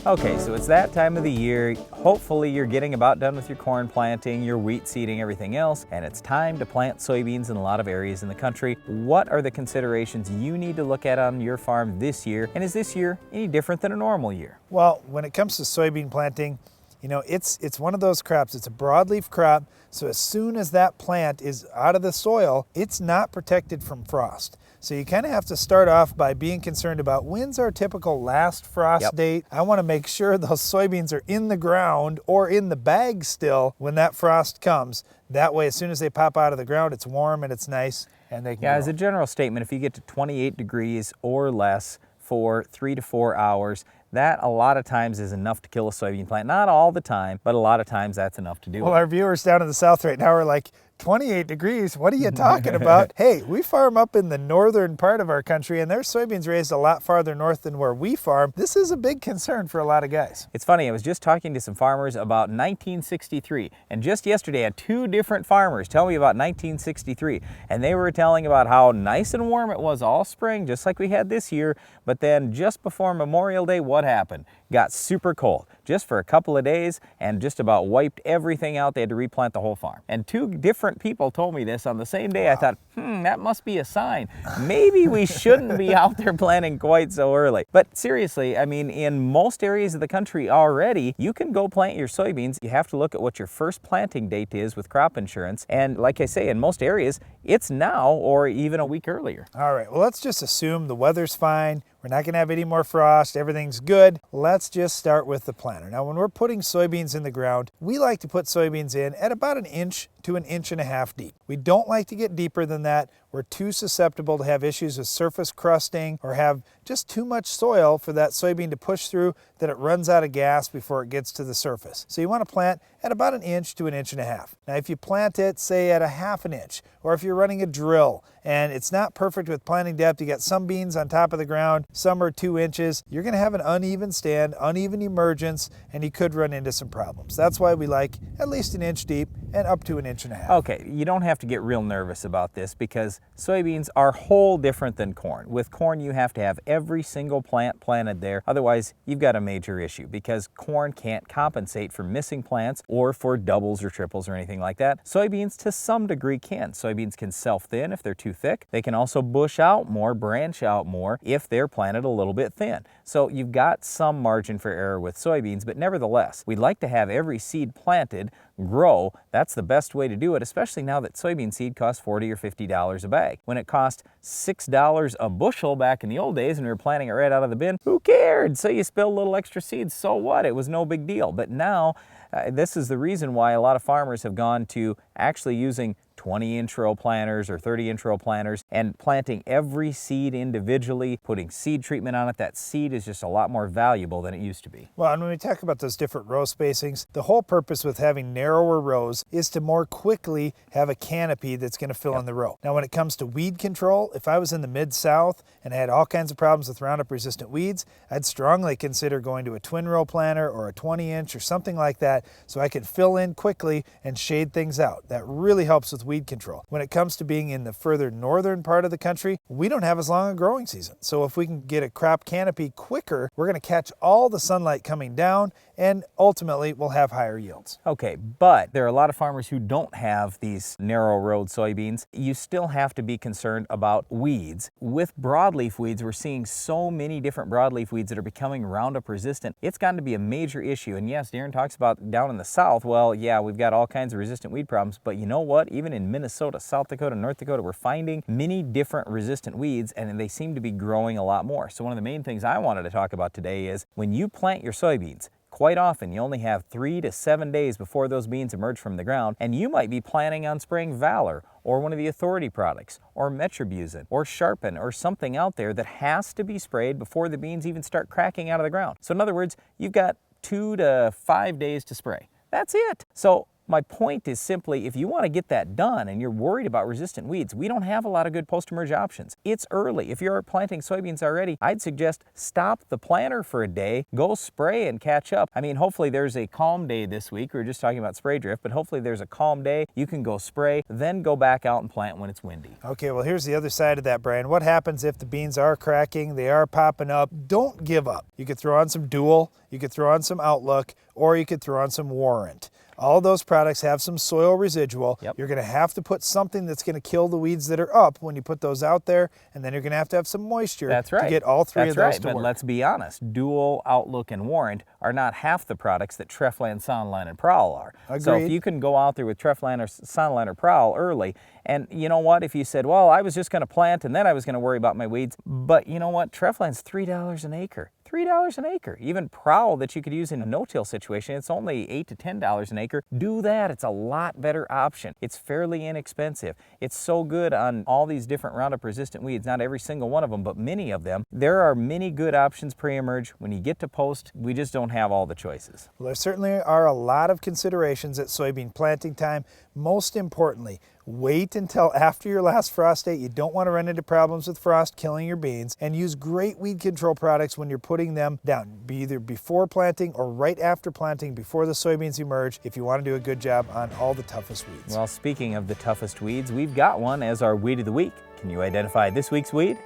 Okay, so it's that time of the year. Hopefully you're getting about done with your corn planting, your wheat seeding, everything else, and it's time to plant soybeans in a lot of areas in the country. What are the considerations you need to look at on your farm this year? And is this year any different than a normal year? Well, when it comes to soybean planting, it's one of those crops. It's a broadleaf crop, so as soon as that plant is out of the soil, it's not protected from frost. So you kind of have to start off by being concerned about when's our typical last frost date. I want to make sure those soybeans are in the ground or in the bag still when that frost comes. That way, as soon as they pop out of the ground, it's warm and it's nice and they can grow. As a general statement, if you get to 28 degrees or less for 3 to 4 hours, that a lot of times is enough to kill a soybean plant. Not all the time, but a lot of times that's enough to do it. Well, our viewers down in the south right now are like, 28 degrees, what are you talking about? Hey, we farm up in the northern part of our country and there's soybeans raised a lot farther north than where we farm. This is a big concern for a lot of guys. It's funny, I was just talking to some farmers about 1963, and just yesterday I had 2 different farmers tell me about 1963, and they were telling about how nice and warm it was all spring, just like we had this year, but then just before Memorial Day, what happened? Got super cold, just for a couple of days, and just about wiped everything out. They had to replant the whole farm. And 2 different people told me this on the same day. Wow. I thought, that must be a sign. Maybe we shouldn't be out there planting quite so early. But seriously, I mean, in most areas of the country already, you can go plant your soybeans. You have to look at what your first planting date is with crop insurance. And like I say, in most areas, it's now or even a week earlier. All right, well, let's just assume the weather's fine. We're not gonna have any more frost, everything's good. Let's just start with the planter. Now, when we're putting soybeans in the ground, we like to put soybeans in at about 1 inch to 1.5 inches deep. We don't like to get deeper than that. We're too susceptible to have issues with surface crusting or have just too much soil for that soybean to push through that it runs out of gas before it gets to the surface. So you want to plant at about 1 inch to 1.5 inches. Now, if you plant it, say at 1/2 inch, or if you're running a drill and it's not perfect with planting depth, you got some beans on top of the ground, some are 2 inches, you're going to have an uneven stand, uneven emergence, and you could run into some problems. That's why we like at least 1 inch deep and up to 1.5 inches. Okay, you don't have to get real nervous about this because soybeans are whole different than corn. With corn, you have to have every single plant planted there. Otherwise, you've got a major issue because corn can't compensate for missing plants or for doubles or triples or anything like that. Soybeans, to some degree, can. Soybeans can self-thin if they're too thick. They can also bush out more, branch out more if they're planted a little bit thin. So you've got some margin for error with soybeans, but nevertheless, we'd like to have every seed planted grow. That's the best way to do it, especially now that soybean seed costs $40 or $50 a bag. When it cost $6 a bushel back in the old days and we were planting it right out of the bin, who cared? So you spill a little extra seeds, so what? It was no big deal. But now, this is the reason why a lot of farmers have gone to actually using 20-inch row planters or 30-inch row planters and planting every seed individually, putting seed treatment on it. That seed is just a lot more valuable than it used to be. Well, and when we talk about those different row spacings, the whole purpose with having narrower rows is to more quickly have a canopy that's going to fill in the row. Now, when it comes to weed control, if I was in the Mid-South and I had all kinds of problems with Roundup resistant weeds, I'd strongly consider going to a twin row planter or a 20-inch or something like that so I could fill in quickly and shade things out. That really helps with weed control. When it comes to being in the further northern part of the country, we don't have as long a growing season. So if we can get a crop canopy quicker, we're going to catch all the sunlight coming down and ultimately we'll have higher yields. Okay, but there are a lot of farmers who don't have these narrow road soybeans. You still have to be concerned about weeds. With broadleaf weeds, we're seeing so many different broadleaf weeds that are becoming Roundup resistant. It's gotten to be a major issue. And yes, Darren talks about down in the South, well, yeah, we've got all kinds of resistant weed problems, but you know what? Even in Minnesota, South Dakota, North Dakota, we're finding many different resistant weeds and they seem to be growing a lot more. So one of the main things I wanted to talk about today is when you plant your soybeans, quite often you only have 3 to 7 days before those beans emerge from the ground, and you might be planning on spraying Valor or one of the Authority products or Metribuzin or Sharpen or something out there that has to be sprayed before the beans even start cracking out of the ground. So in other words, you've got 2 to 5 days to spray. That's it. So My point is simply, if you want to get that done and you're worried about resistant weeds, we don't have a lot of good post-emerge options. It's early. If you're planting soybeans already, I'd suggest stop the planter for a day, go spray and catch up. I mean, hopefully there's a calm day this week. We were just talking about spray drift, but hopefully there's a calm day. You can go spray, then go back out and plant when it's windy. Okay, well, here's the other side of that, Brian. What happens if the beans are cracking, they are popping up? Don't give up. You could throw on some Dual, you could throw on some Outlook, or you could throw on some Warrant. All those products have some soil residual. Yep. You're going to have to put something that's going to kill the weeds that are up when you put those out there, and then you're going to have some moisture to get all three of those to work. But let's be honest, Dual, Outlook, and Warrant are not half the products that Treflan, Soundline, and Prowl are. Agreed. So if you can go out there with Treflan or Soundline or Prowl early, and you know what, if you said, well, I was just going to plant and then I was going to worry about my weeds, but you know what, Treflan's $3 an acre. $3 an acre. Even Prowl that you could use in a no-till situation, it's only $8 to $10 an acre. Do that. It's a lot better option. It's fairly inexpensive. It's so good on all these different Roundup resistant weeds, not every single one of them, but many of them. There are many good options pre-emerge. When you get to post, we just don't have all the choices. Well, there certainly are a lot of considerations at soybean planting time. Most importantly, wait until after your last frost date. You don't want to run into problems with frost killing your beans, and use great weed control products when you're putting them down, be either before planting or right after planting, before the soybeans emerge, if you want to do a good job on all the toughest weeds. Well, speaking of the toughest weeds, we've got one as our Weed of the Week. Can you identify this week's weed?